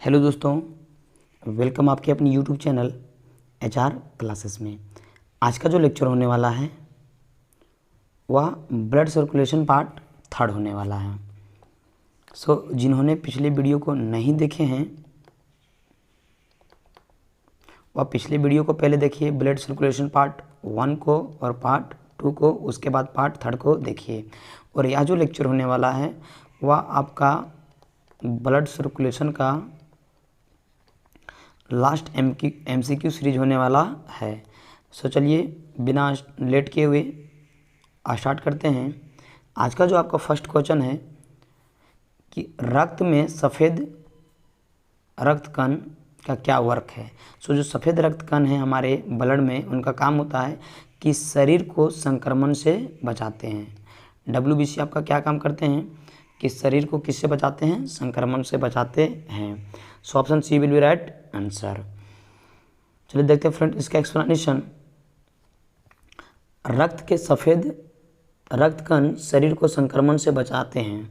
Hello दोस्तों, welcome आपके अपनी यूट्यूब चैनल HR क्लासेस में। आज का जो लेक्चर होने वाला है वह ब्लड सर्कुलेशन पार्ट 3 होने वाला है। जिन्होंने पिछले वीडियो को नहीं देखे हैं वह पिछले वीडियो को पहले देखिए, ब्लड सर्कुलेशन पार्ट 1 को और पार्ट 2 को, उसके बाद पार्ट 3 को देखिए। और यह जो लेक्चर होने वाला है वह आपका ब्लड सर्कुलेशन का लास्ट MCQ सीरीज होने वाला है। चलिए बिना लेट किए हुए स्टार्ट करते हैं। आज का जो आपका फर्स्ट क्वेश्चन है कि रक्त में सफ़ेद रक्त कण का क्या वर्क है। जो सफ़ेद रक्त कण है हमारे ब्लड में, उनका काम होता है कि शरीर को संक्रमण से बचाते हैं। WBC आपका क्या काम करते हैं कि शरीर को किससे बचाते हैं? संक्रमण से बचाते हैं। Option C will be right answer. चलिए देखते हैं फ्रेंड इसका एक्सप्लेनेशन। रक्त के सफ़ेद रक्त कण शरीर को संक्रमण से बचाते हैं।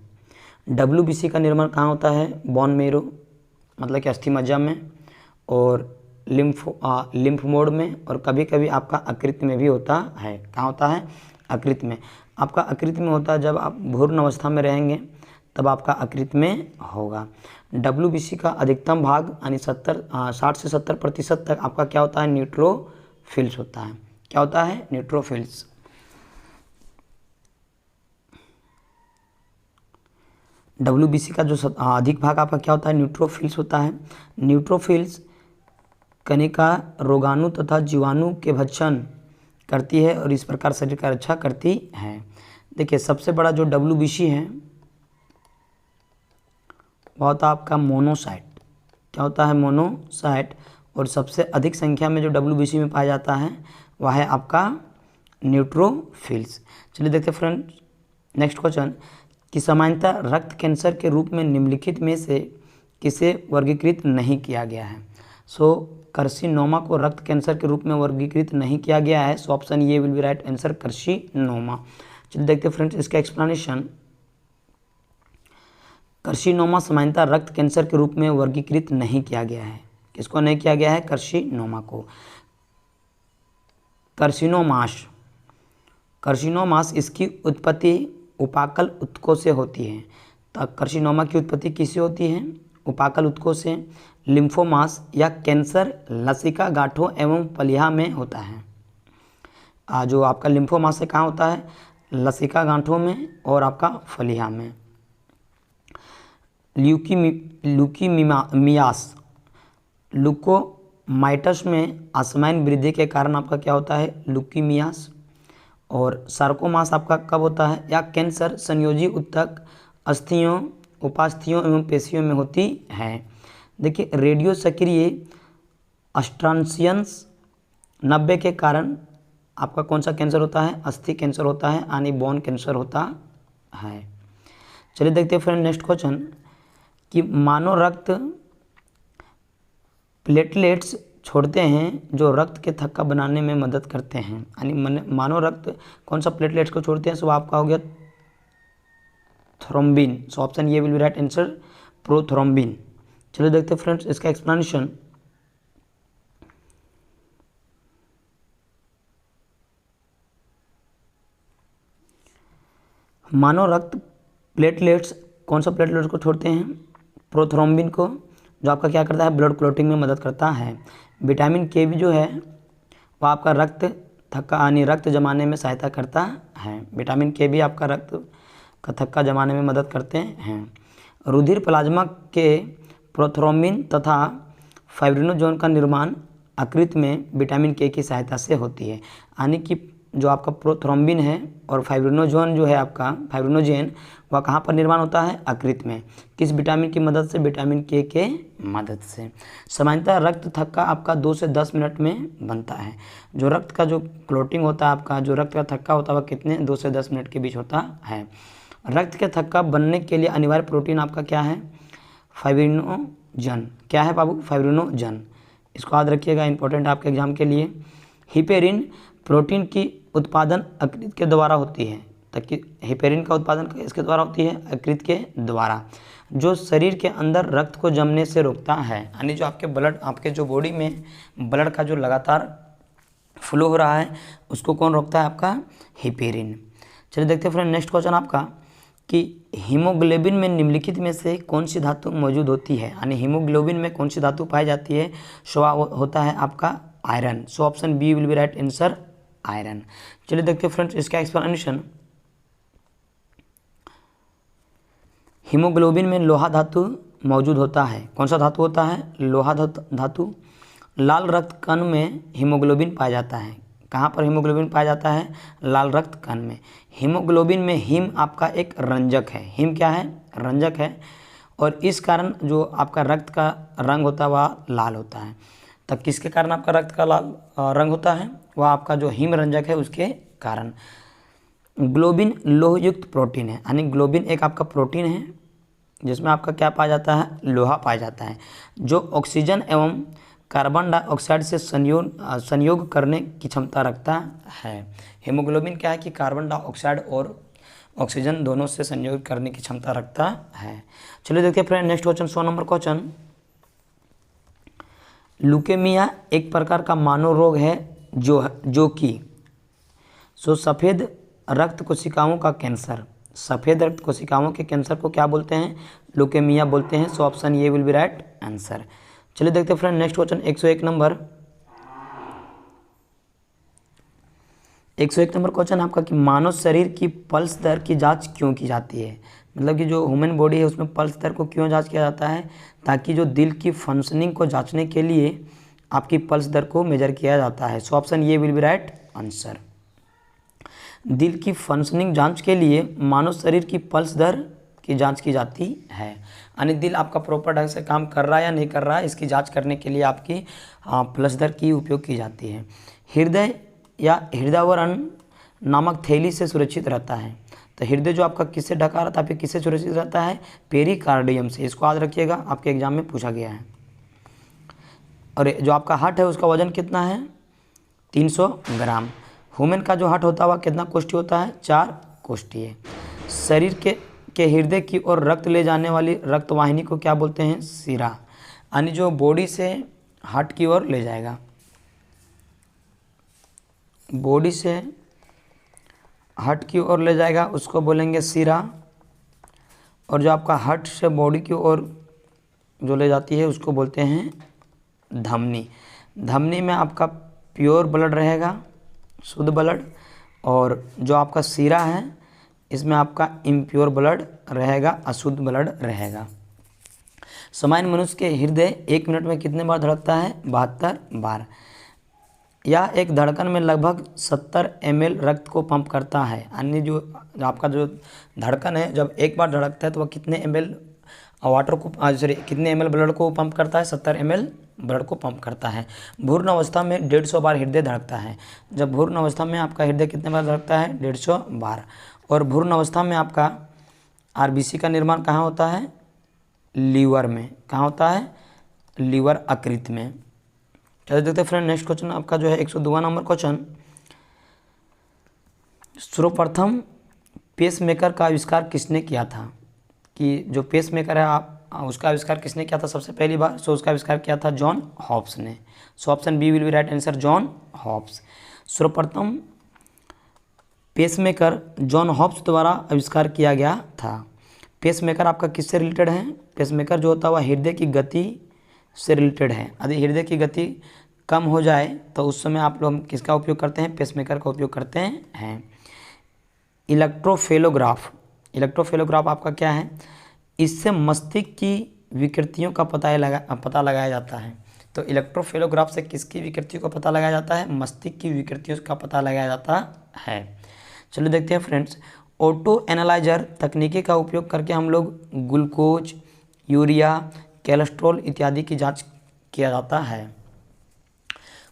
WBC का निर्माण कहाँ होता है? बोन मेरो मतलब कि अस्थि मज्जा में, और लिम्फ मोड में, और कभी कभी आपका अकृत में भी होता है। कहाँ होता है? अकृत में। आपका अकृत में होता है जब आप भ्रूण अवस्था में रहेंगे, तब आपका अकृत में होगा। WBC का अधिकतम भाग यानी 60 से 70% तक आपका क्या होता है? न्यूट्रोफिल्स होता है। क्या होता है? न्यूट्रोफिल्स। WBC का जो अधिक भाग आपका क्या होता है? न्यूट्रोफिल्स होता है। न्यूट्रोफिल्स कणिका रोगाणु तथा जीवाणु के भक्षण करती है और इस प्रकार शरीर का रक्षा करती है। देखिए सबसे बड़ा जो WBC है वह होता है आपका मोनोसाइट। क्या होता है? मोनोसाइट। और सबसे अधिक संख्या में जो WBC में पाया जाता है वह है आपका न्यूट्रोफिल्स। चलिए देखते हैं फ्रेंड नेक्स्ट क्वेश्चन कि सामान्यतः रक्त कैंसर के रूप में निम्नलिखित में से किसे वर्गीकृत नहीं किया गया है। कार्सिनोमा को रक्त कैंसर के रूप में वर्गीकृत नहीं किया गया है। ऑप्शन ये will be right answer, carcinoma. चलिए देखते हैं फ्रेंड्स इसका एक्सप्लेनेशन। कार्सिनोमा सामान्यतः रक्त कैंसर के रूप में वर्गीकृत नहीं किया गया है। किसको नहीं किया गया है? कार्सिनोमा को। कार्सिनोमास इसकी उत्पत्ति उपाकल ऊतकों से होती है। तो कार्सिनोमा की उत्पत्ति किससे होती है? उपाकल ऊतकों से। लिम्फोमास या कैंसर लसिका गांठों एवं फलिया में होता है। जो आपका लिम्फोमास से कहाँ होता है? लसिका गांठों में और आपका फलिया में। ल्यूकोमाइटस में असामान्य वृद्धि के कारण आपका क्या होता है? ल्यूकीमियास। और सार्कोमास आपका कब होता है? या कैंसर संयोजी ऊतक अस्थियों, उपास्थियों एवं पेशियों में होती है। देखिए रेडियो सक्रिय अस्ट्रांसियंस 90 के कारण आपका कौन सा कैंसर होता है? अस्थि कैंसर होता है, यानी बोन कैंसर होता है। चलिए देखते हैं फ्रेंड नेक्स्ट क्वेश्चन कि मानव रक्त प्लेटलेट्स छोड़ते हैं जो रक्त के थक्का बनाने में मदद करते हैं। यानी मानव रक्त कौन सा प्लेटलेट्स को छोड़ते हैं? सो आपका हो गया थ्रोम्बिन। ऑप्शन ये will be right answer, prothrombin. चलिए देखते हैं फ्रेंड्स इसका एक्सप्लेनेशन। मानव रक्त प्लेटलेट्स कौन सा प्लेटलेट्स को छोड़ते हैं? प्रोथ्रोम्बिन को, जो आपका क्या करता है? ब्लड क्लॉटिंग में मदद करता है। विटामिन के भी जो है वह आपका रक्त थक्का यानी रक्त जमाने में सहायता करता है। विटामिन के भी आपका रक्त का थक्का जमाने में मदद करते हैं। रुधिर प्लाज्मा के प्रोथ्रोम्बिन तथा फाइब्रिनोजोन का निर्माण यकृत में विटामिन के की सहायता से होती है। यानी कि जो आपका प्रोथ्रोम्बिन है और फाइब्रिनोजोन जो है आपका फाइब्रिनोजेन, वह कहाँ पर निर्माण होता है? यकृत में। किस विटामिन की मदद से? विटामिन के मदद से। सामान्यतः रक्त थक्का आपका 2 से 10 मिनट में बनता है। जो रक्त का जो क्लॉटिंग होता है आपका, जो रक्त का थक्का होता है वह कितने? 2 से 10 मिनट के बीच होता है। रक्त के थक्का बनने के लिए अनिवार्य प्रोटीन आपका क्या है? फाइब्रिनोजन। क्या है बाबू? फाइब्रिनोजन। इसको याद रखिएगा, इंपॉर्टेंट आपके एग्जाम के लिए। हिपेरिन प्रोटीन की उत्पादन यकृत के द्वारा होती है। ताकि हेपेरिन का उत्पादन इसके द्वारा होती है, यकृत के द्वारा, जो शरीर के अंदर रक्त को जमने से रोकता है। यानी जो आपके ब्लड, आपके जो बॉडी में ब्लड का जो लगातार फ्लो हो रहा है उसको कौन रोकता है? आपका हेपेरिन। चलिए देखते हैं फ्रेंड नेक्स्ट क्वेश्चन आपका कि हीमोग्लोबिन में निम्नलिखित में से कौन सी धातु मौजूद होती है? यानी हीमोग्लोबिन में कौन सी धातु पाई जाती है? सो होता है आपका iron. So option B will be right answer, iron. चलिए देखते हैं फ्रेंड्स इसका एक्सप्लेनेशन। हीमोग्लोबिन में लोहा धातु मौजूद होता है। कौन सा धातु होता है? लोहा धातु। लाल रक्त कण में हीमोग्लोबिन पाया जाता है। कहाँ पर हीमोग्लोबिन पाया जाता है? लाल रक्त कण में। हीमोग्लोबिन में हीम आपका एक रंजक है। हीम क्या है? रंजक है, और इस कारण जो आपका रक्त का रंग होता है वह लाल होता है। तब किसके कारण आपका रक्त का लाल रंग होता है? वह आपका जो हीम रंजक है उसके कारण। ग्लोबिन लोहयुक्त प्रोटीन है, यानी ग्लोबिन एक आपका प्रोटीन है जिसमें आपका क्या पाया जाता है? लोहा पाया जाता है, जो ऑक्सीजन एवं कार्बन डाइऑक्साइड से संयोग करने की क्षमता रखता है। हीमोग्लोबिन क्या है कि कार्बन डाइऑक्साइड और ऑक्सीजन दोनों से संयोग करने की क्षमता रखता है। चलिए देखते हैं friend next question, 100 number question. Leukaemia एक प्रकार का मानव रोग है जो कि सफ़ेद रक्त कोशिकाओं का कैंसर। सफ़ेद रक्त कोशिकाओं के कैंसर को क्या बोलते हैं? ल्यूकेमिया बोलते हैं। सो ऑप्शन ये विल बी राइट आंसर। चलिए देखते हैं friend next question, 101 number. 101 number question आपका कि मानव शरीर की पल्स दर की जांच क्यों की जाती है? मतलब कि जो ह्यूमन बॉडी है उसमें पल्स दर को क्यों जांच किया जाता है? ताकि जो दिल की फंक्शनिंग को जांचने के लिए आपकी पल्स दर को मेजर किया जाता है। सो ऑप्शन ये विल बी राइट आंसर। दिल की फंक्शनिंग जांच के लिए मानव शरीर की पल्स दर की जांच की जाती है। यानी दिल आपका प्रॉपर ढंग से काम कर रहा है या नहीं कर रहा है, इसकी जांच करने के लिए आपकी पल्स दर की उपयोग की जाती है। हृदय या हृदयावरण नामक थैली से सुरक्षित रहता है। तो हृदय जो आपका किससे ढका रहता है, फिर किससे सुरक्षित रहता है? पेरिकार्डियम से। इसको याद रखिएगा, आपके एग्जाम में पूछा गया है। और जो आपका हार्ट है उसका वजन कितना है? 300 ग्राम। ह्यूमन का जो हार्ट होता है वह कितना कोष्ठी होता है? 4 कोष्ठी है। शरीर के हृदय की ओर रक्त ले जाने वाली रक्तवाहिनी को क्या बोलते हैं? शिरा। यानी जो बॉडी से हार्ट की ओर ले जाएगा, बॉडी से हार्ट की ओर ले जाएगा उसको बोलेंगे शिरा। और जो आपका हार्ट से बॉडी की ओर जो ले जाती है उसको बोलते हैं धमनी। धमनी में आपका प्योर ब्लड रहेगा, शुद्ध ब्लड, और जो आपका शिरा है इसमें आपका इम्प्योर ब्लड रहेगा, अशुद्ध ब्लड रहेगा। सामान्य मनुष्य के हृदय 1 मिनट में कितने बार धड़कता है? 72 बार। यह एक धड़कन में लगभग 70 ml रक्त को पंप करता है। यानी जो आपका जो धड़कन है जब एक बार धड़कता है तो वह कितने ml वाटर को कितने ml ब्लड को पंप करता है? 70 ml ब्लड को पंप करता है। भ्रूण अवस्था में 150 बार हृदय धड़कता है। जब भ्रूण अवस्था में आपका हृदय कितने बार धड़कता है? 150 बार। और भ्रूण अवस्था में आपका आरबीसी का निर्माण कहाँ होता है? लीवर में। कहाँ होता है? लीवर आकृति में। चलिए देखते हैं फ्रेंड नेक्स्ट क्वेश्चन आपका जो है 102 नंबर क्वेश्चन। सर्वप्रथम पेसमेकर का आविष्कार किसने किया था? कि जो पेसमेकर है आप उसका आविष्कार किसने किया था सबसे पहली बार? सो उसका आविष्कार किया था जॉन हॉब्स ने। So option B will be right answer, John Hobbs. सर्वप्रथम पेसमेकर जॉन हॉब्स द्वारा आविष्कार किया गया था। पेसमेकर आपका किससे रिलेटेड है? पेसमेकर जो होता है वह हृदय की गति से रिलेटेड है। यदि हृदय की गति कम हो जाए तो उस समय आप लोग किसका उपयोग करते हैं? पेसमेकर का उपयोग करते हैं। इलेक्ट्रोफेलोग्राफ। इलेक्ट्रोफेलोग्राफ आपका क्या है? इससे मस्तिष्क की विकृतियों का पता लगाया जाता है। तो इलेक्ट्रोफेलोग्राफ से किसकी विकृतियों का पता लगाया जाता है? मस्तिष्क की विकृतियों का पता लगाया जाता है। चलिए देखते हैं फ्रेंड्स, ऑटो एनालाइजर तकनीकी का उपयोग करके हम लोग ग्लूकोज, यूरिया, कोलेस्ट्रॉल इत्यादि की जांच किया जाता है।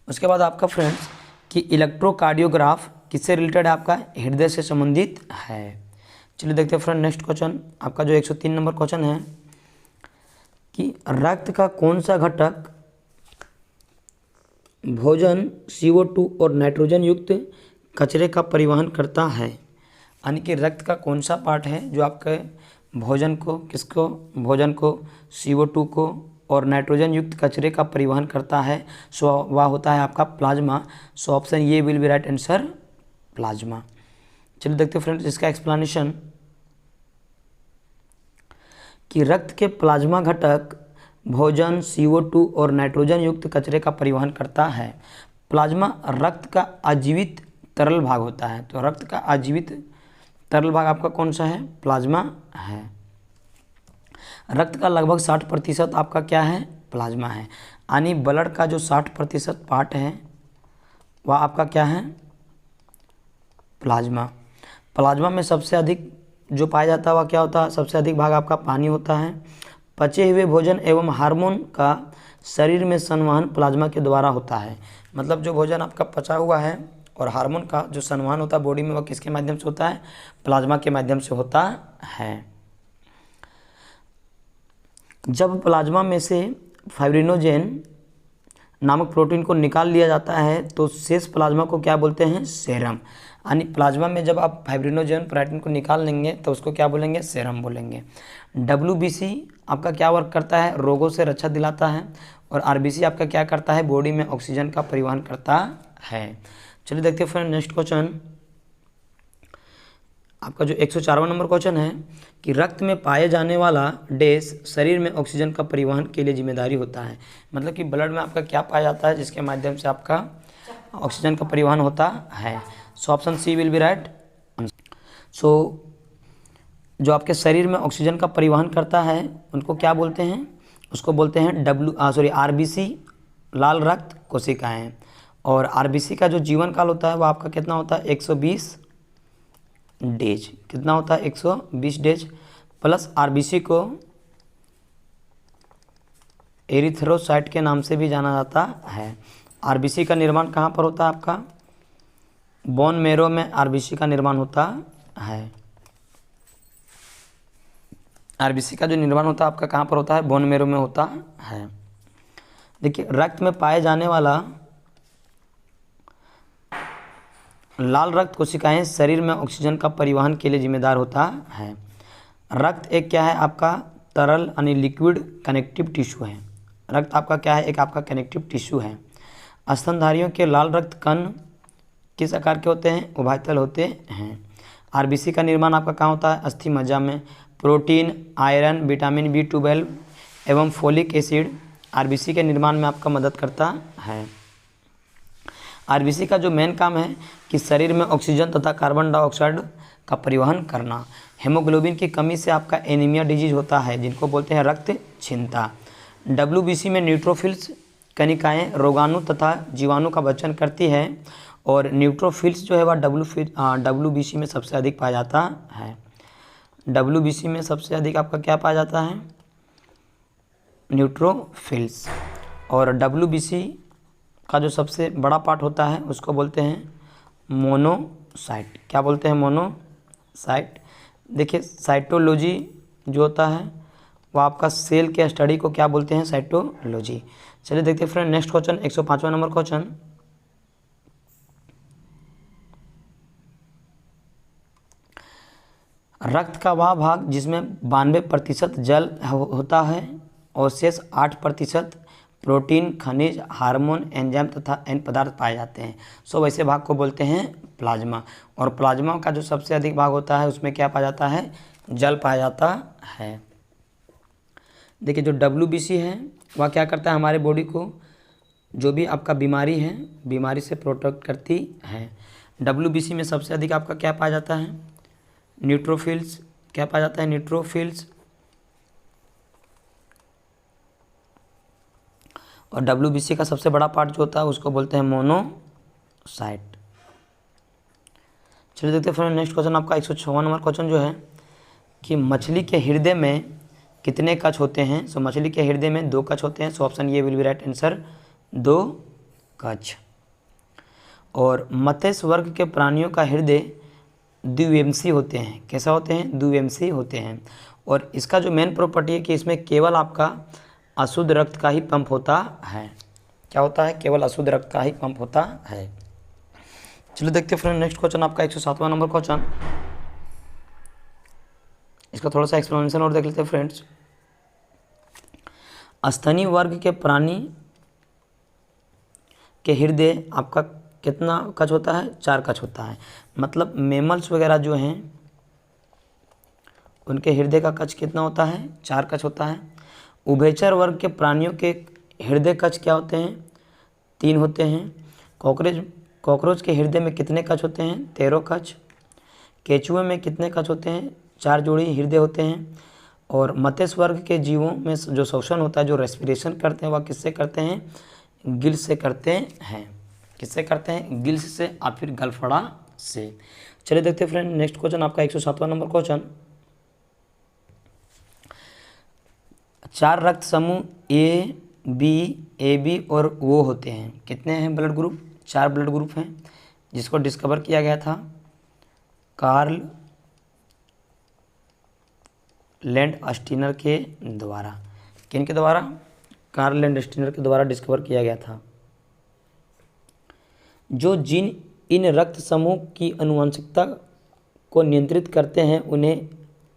उसके बाद आपका फ्रेंड्स कि इलेक्ट्रोकार्डियोग्राफ किससे रिलेटेड है? आपका हृदय से संबंधित है। चलिए देखते हैं फ्रेंड नेक्स्ट क्वेश्चन आपका जो 103 नंबर क्वेश्चन है कि रक्त का कौन सा घटक भोजन, CO2 और नाइट्रोजन युक्त कचरे का परिवहन करता है? यानी कि रक्त का कौन सा पार्ट है जो आपके भोजन को भोजन को CO2 को और नाइट्रोजन युक्त कचरे का परिवहन करता है, सो वह होता है आपका प्लाज्मा। सो ऑप्शन ये will be right answer, plasma. चलिए देखते हैं फ्रेंड्स इसका एक्सप्लेनेशन कि रक्त के प्लाज्मा घटक भोजन, CO2 और नाइट्रोजन युक्त कचरे का परिवहन करता है। प्लाज्मा रक्त का आजीवित तरल भाग होता है। तो रक्त का आजीवित तरल भाग आपका कौन सा है? प्लाज्मा है। रक्त का लगभग 60% आपका क्या है? प्लाज्मा है। यानी ब्लड का जो 60% पार्ट है वह आपका क्या है? प्लाज्मा। प्लाज्मा में सबसे अधिक जो पाया जाता है वह क्या होता है? सबसे अधिक भाग आपका पानी होता है। पचे हुए भोजन एवं हार्मोन का शरीर में संवहन प्लाज्मा के द्वारा होता है। मतलब जो भोजन आपका पचा हुआ है और हार्मोन का जो संवहन होता है बॉडी में, वह किसके माध्यम से होता है? प्लाज्मा के माध्यम से होता है। जब प्लाज्मा में से फाइब्रिनोजेन नामक प्रोटीन को निकाल लिया जाता है तो शेष प्लाज्मा को क्या बोलते हैं? सेरम। यानी प्लाज्मा में जब आप फाइब्रिनोजेन प्रोटीन को निकाल लेंगे तो उसको क्या बोलेंगे? सेरम बोलेंगे। WBC आपका क्या वर्क करता है? रोगों से रक्षा दिलाता है। और RBC आपका क्या करता है? बॉडी में ऑक्सीजन का परिवहन करता है। चलिए देखते हैं फ्रेंड नेक्स्ट क्वेश्चन। आपका जो 104वां नंबर क्वेश्चन है कि रक्त में पाए जाने वाला डैश शरीर में ऑक्सीजन का परिवहन के लिए जिम्मेदारी होता है। मतलब कि ब्लड में आपका क्या पाया जाता है जिसके माध्यम से आपका ऑक्सीजन का परिवहन होता है? So option C will be right. So जो आपके शरीर में ऑक्सीजन का परिवहन करता है उनको क्या बोलते हैं? उसको बोलते हैं RBC, लाल रक्त कोशिकाएं। और RBC का जो जीवन काल होता है वो आपका कितना होता है? 120 डेज। कितना होता है? 120 डेज। प्लस RBC को एरिथ्रोसाइट के नाम से भी जाना जाता है। RBC का निर्माण कहाँ पर होता है? आपका बोन मेरो में RBC का निर्माण होता है। RBC का जो निर्माण होता है आपका कहाँ पर होता है? बोन मेरो में होता है। देखिए रक्त में पाए जाने वाला लाल रक्त कोशिकाएं शरीर में ऑक्सीजन का परिवहन के लिए जिम्मेदार होता है। रक्त एक क्या है? आपका तरल यानी लिक्विड कनेक्टिव टिश्यू है। रक्त आपका क्या है? एक आपका कनेक्टिव टिश्यू है। स्तनधारियों के लाल रक्त कण किस आकार के होते हैं? उभयतल होते हैं। RBC का निर्माण आपका कहाँ होता है? अस्थि मज्जा में। प्रोटीन, आयरन, विटामिन B12 एवं फोलिक एसिड RBC के निर्माण में आपका मदद करता है। RBC का जो मेन काम है कि शरीर में ऑक्सीजन तथा कार्बन डाइऑक्साइड का परिवहन करना। हेमोग्लोबिन की कमी से आपका एनीमिया डिजीज होता है जिनको बोलते हैं रक्त क्षीणता। WBC में न्यूट्रोफिल्स कणिकाएँ रोगाणु तथा जीवाणु का भक्षण करती है। और न्यूट्रोफिल्स जो है वह WBC में सबसे अधिक पाया जाता है। WBC में सबसे अधिक आपका क्या पाया जाता है? न्यूट्रोफिल्स। और WBC का जो सबसे बड़ा पार्ट होता है उसको बोलते हैं मोनोसाइट। क्या बोलते हैं? मोनोसाइट। देखिए साइटोलॉजी जो होता है वो आपका सेल के स्टडी को क्या बोलते हैं? साइटोलॉजी। चलिए देखते हैं फ्रेंड नेक्स्ट क्वेश्चन 105वां नंबर क्वेश्चन। रक्त का वह भाग जिसमें 92% जल होता है और शेष 8% प्रोटीन, खनिज, हार्मोन, एंजाइम तथा अन्य पदार्थ पाए जाते हैं। सो वैसे भाग को बोलते हैं प्लाज्मा। और प्लाज्मा का जो सबसे अधिक भाग होता है उसमें क्या पाया जाता है? जल पाया जाता है। देखिए जो WBC है वह क्या करता है? हमारे बॉडी को जो भी आपका बीमारी है बीमारी से प्रोटेक्ट करती है। WBC में सबसे अधिक आपका क्या पाया जाता है? न्यूट्रोफिल्स। क्या पाया जाता है? न्यूट्रोफिल्स। और WBC का सबसे बड़ा पार्ट जो होता है उसको बोलते हैं मोनोसाइट। चलिए देखते हैं फ्रेंड नेक्स्ट क्वेश्चन आपका 106वां नंबर क्वेश्चन जो है कि मछली के हृदय में कितने कच होते हैं? सो मछली के हृदय में 2 कच होते हैं। सो ऑप्शन ये विल बी राइट आंसर, 2 कच। और मत्स्य वर्ग के प्राणियों का हृदय द्विवंशी होते हैं। कैसा होते हैं? द्विवंशी होते हैं। और इसका जो मेन प्रॉपर्टी है कि इसमें केवल आपका अशुद्ध रक्त का ही पंप होता है। क्या होता है? केवल अशुद्ध रक्त का ही पंप होता है। चलिए देखते हैं फ्रेंड नेक्स्ट क्वेश्चन आपका 107वां नंबर क्वेश्चन इसका थोड़ा सा एक्सप्लेनेशन और देख लेते हैं फ्रेंड्स। स्तनी वर्ग के प्राणी के हृदय आपका कितना कच होता है? 4 कच होता है। मतलब मेमल्स वगैरह जो हैं उनके हृदय का कच कितना होता है? 4 कच होता है। उभयचर वर्ग के प्राणियों के हृदय कच क्या होते हैं? 3 होते हैं। कॉकरोच के हृदय में कितने कच होते हैं? 13 कच। केचुए में कितने कच होते हैं? 4 जोड़ी हृदय होते हैं। और मत्स्य वर्ग के जीवों में जो श्वसन होता है, जो रेस्पिरेशन करते हैं, वह किससे करते हैं? गिल्स से करते हैं। किससे करते हैं? गिल्स से या फिर गलफड़ा से। चलिए देखते हैं फ्रेंड नेक्स्ट क्वेश्चन आपका 107वां नंबर क्वेश्चन। 4 रक्त समूह ए बी और ओ होते हैं। कितने हैं ब्लड ग्रुप? 4 ब्लड ग्रुप हैं, जिसको डिस्कवर किया गया था कार्ल लैंडस्टीनर के द्वारा। किनके द्वारा? कार्ल लैंडस्टीनर के द्वारा डिस्कवर किया गया था। जो जीन इन रक्त समूह की आनुवंशिकता को नियंत्रित करते हैं उन्हें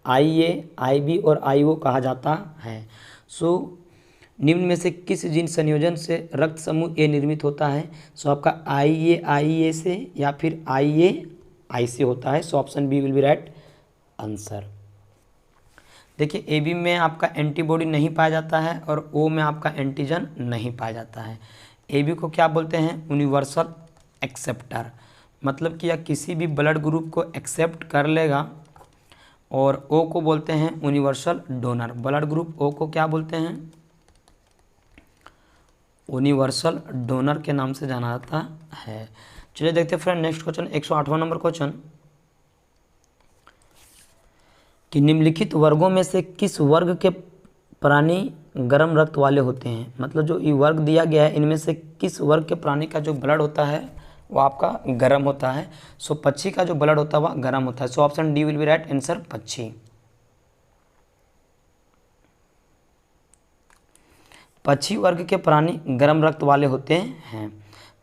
IA, IB और IO कहा जाता है। सो निम्न में से किस जीन संयोजन से रक्त समूह ए निर्मित होता है? सो आपका IA से या फिर IA से होता है। So option B will be right answer. देखिए AB में आपका एंटीबॉडी नहीं पाया जाता है और O में आपका एंटीजन नहीं पाया जाता है। AB को क्या बोलते हैं? Universal acceptor. मतलब कि यह किसी भी ब्लड ग्रुप को एक्सेप्ट कर लेगा। और O को बोलते हैं universal donor. Blood group O को क्या बोलते हैं? यूनिवर्सल डोनर के नाम से जाना जाता है। चलिए देखते हैं फ्रेंड नेक्स्ट क्वेश्चन 108वां नंबर क्वेश्चन कि निम्नलिखित वर्गों में से किस वर्ग के प्राणी गर्म रक्त वाले होते हैं? मतलब जो ये वर्ग दिया गया है इनमें से किस वर्ग के प्राणी का जो ब्लड होता है वो आपका गर्म होता है? सो पक्षी का जो ब्लड होता है वह गर्म होता है। So option D will be right answer, पक्षी। पक्षी वर्ग के प्राणी गर्म रक्त वाले होते हैं।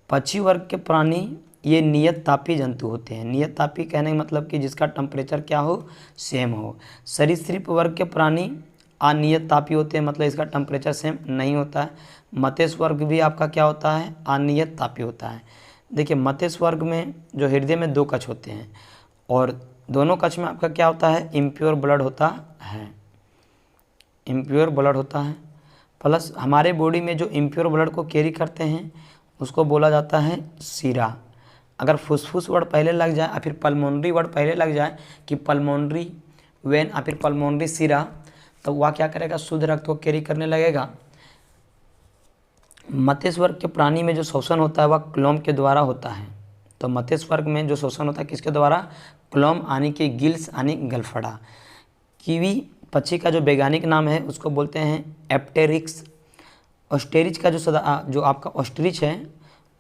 पक्षी वर्ग के प्राणी ये नियत तापी जंतु होते हैं। नियत तापी कहने का मतलब कि जिसका टेम्परेचर क्या हो? सेम हो। सरीसृप वर्ग के प्राणी अनियत तापी होते हैं, मतलब इसका टेम्परेचर सेम नहीं होता है। मत्स्य वर्ग भी आपका क्या होता है? अनियत तापी होता है। देखिए मत्स्य वर्ग में जो हृदय में 2 कच होते हैं और दोनों कच में आपका क्या होता है? इम्प्योर ब्लड होता है। इम्प्योर ब्लड होता है। प्लस हमारे बॉडी में जो इम्प्योर ब्लड को कैरी करते हैं उसको बोला जाता है सीरा। अगर फुसफुस वर्ड पहले लग जाए या फिर पल्मोनरी वर्ड पहले लग जाए कि पल्मोनरी वेन या फिर पल्मोनरी सीरा, तो वह क्या करेगा? शुद्ध रक्त को कैरी करने लगेगा। मत्स्य वर्ग के प्राणी में जो श्वसन होता है वह क्लोम के द्वारा होता है। तो मत्स्य वर्ग में जो श्वसन होता है किसके द्वारा? क्लोम यानी कि गिल्स यानी गलफड़ा। कीवी पक्षी का जो वैज्ञानिक नाम है उसको बोलते हैं एप्टेरिक्स। ऑस्टेरिच का जो आपका ऑस्ट्रिच है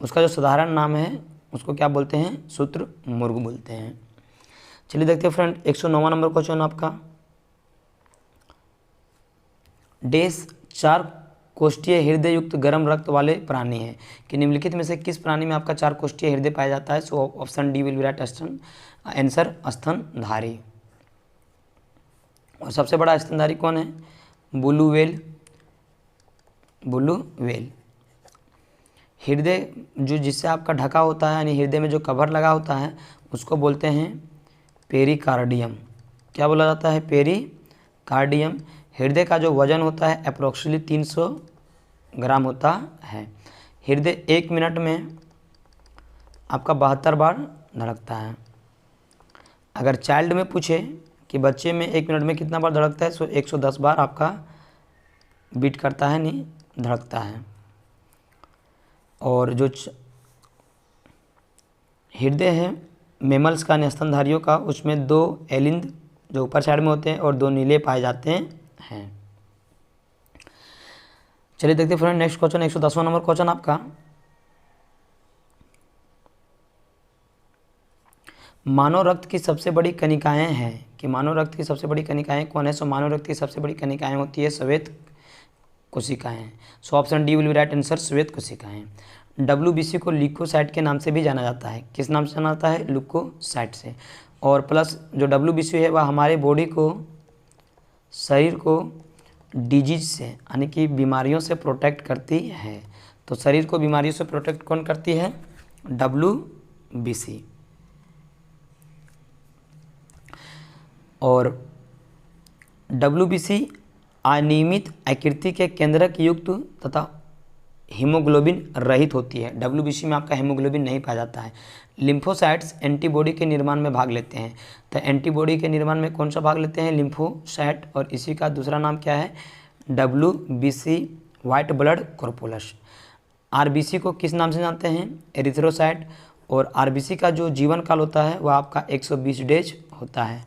उसका जो साधारण नाम है उसको क्या बोलते हैं? शुतुरमुर्ग बोलते हैं। चलिए देखते हैं फ्रेंड 109वां नंबर क्वेश्चन आपका। डैश 4 कोष्ठीय हृदय युक्त गर्म रक्त वाले प्राणी है कि निम्नलिखित में से किस प्राणी में आपका 4 कोष्ठीय हृदय पाया जाता है? So option D will be right answer, स्तनधारी। और सबसे बड़ा स्तनधारी कौन है? Blue whale. Blue whale. हृदय जो जिससे आपका ढका होता है यानी हृदय में जो कवर लगा होता है उसको बोलते हैं पेरिकार्डियम। क्या बोला जाता है? पेरिकार्डियम। हृदय का जो वजन होता है अप्रोक्सीमेटली 300 ग्राम होता है। हृदय 1 मिनट में आपका 72 बार धड़कता है। अगर चाइल्ड में पूछे कि बच्चे में 1 मिनट में कितना बार धड़कता है, सो 110 बार आपका बीट करता है, नहीं धड़कता है। और जो हृदय है मेमल्स का, स्तनधारियों का, उसमें 2 एलिंद जो ऊपर साइड में होते हैं और 2 नीले पाए जाते हैं। चलिए देखते हैं फ्रेंड नेक्स्ट क्वेश्चन 110वां नंबर क्वेश्चन आपका। मानव रक्त की सबसे बड़ी कणिकाएं हैं कि मानव रक्त की सबसे बड़ी कणिकाएं कौन है? सो मानव रक्त की सबसे बड़ी कणिकाएं होती है श्वेत कोशिकाएं। So option D will be right answer, श्वेत कोशिकाएं। WBC को ल्यूकोसाइट के नाम से भी जाना जाता है। किस नाम से जाना जाता है? ल्यूकोसाइट से। और प्लस जो WBC है वह हमारे बॉडी को शरीर को डिजीज से यानी कि बीमारियों से प्रोटेक्ट करती है। तो शरीर को बीमारियों से प्रोटेक्ट कौन करती है? WBC। और WBC अनियमित आकृति के केंद्रक युक्त तथा हीमोग्लोबिन रहित होती है। WBC में आपका हीमोग्लोबिन नहीं पाया जाता है। लिम्फोसाइट्स एंटीबॉडी के निर्माण में भाग लेते हैं। तो एंटीबॉडी के निर्माण में कौन सा भाग लेते हैं? लिम्फोसाइट। और इसी का दूसरा नाम क्या है? WBC, white blood corpuscles. RBC को किस नाम से जानते हैं? एरिथ्रोसाइट। और RBC का जो जीवन काल होता है वह आपका 120 डेज होता है।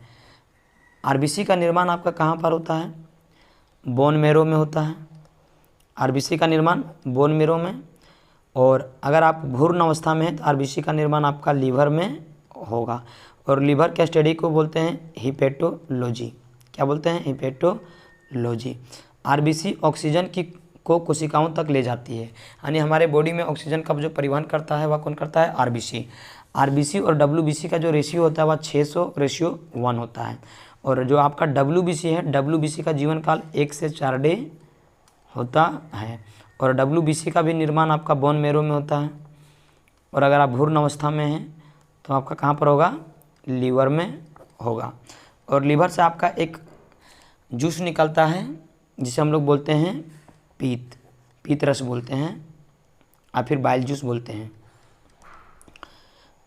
RBC का निर्माण आपका कहाँ पर होता है? बोन मैरो में होता है। RBC का निर्माण बोन मैरो में। और अगर आप भ्रूण अवस्था में हैं तो RBC का निर्माण आपका लीवर में होगा। और लीवर के स्टडी को बोलते हैं हिपेटोलॉजी। क्या बोलते हैं? हिपेटोलॉजी। RBC ऑक्सीजन को कोशिकाओं तक ले जाती है, यानी हमारे बॉडी में ऑक्सीजन का जो परिवहन करता है वह कौन करता है? RBC और WBC का जो रेशियो होता है वह 600:1 होता है। और जो आपका WBC है, WBC का जीवन काल 1 से 4 डे होता है। और WBC का भी निर्माण आपका बोन मैरो में होता है। और अगर आप भ्रूण अवस्था में हैं तो आपका कहाँ पर होगा? लीवर में होगा। और लीवर से आपका एक जूस निकलता है जिसे हम लोग बोलते हैं पीत रस बोलते हैं, या फिर बाइल जूस बोलते हैं।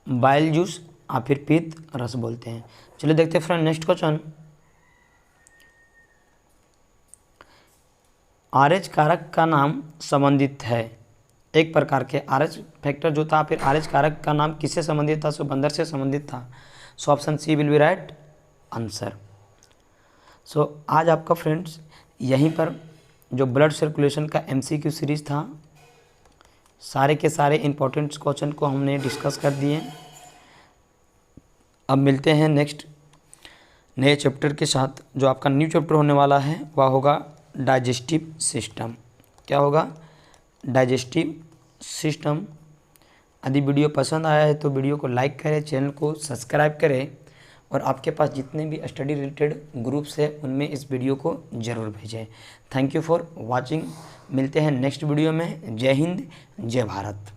बाइल जूस या फिर पीत रस बोलते हैं। चलिए देखते हैं फ्रेंड नेक्स्ट क्वेश्चन। RH कारक का नाम संबंधित है। एक प्रकार के RH फैक्टर जो था, फिर RH कारक का नाम किससे संबंधित था? सो बंदर से संबंधित था। So option C will be right answer. So आज आपका फ्रेंड्स यहीं पर जो ब्लड सर्कुलेशन का MCQ सीरीज़ था, सारे के सारे इंपॉर्टेंट क्वेश्चन को हमने डिस्कस कर दिए। अब मिलते हैं नेक्स्ट नए चैप्टर के साथ। जो आपका न्यू चैप्टर होने वाला है वह होगा डाइजेस्टिव सिस्टम। क्या होगा? Digestive system. यदि वीडियो पसंद आया है तो वीडियो को लाइक करें, चैनल को सब्सक्राइब करें, और आपके पास जितने भी स्टडी रिलेटेड ग्रुप्स हैं उनमें इस वीडियो को ज़रूर भेजें। Thank you for watching. मिलते हैं नेक्स्ट वीडियो में। जय हिंद, जय भारत।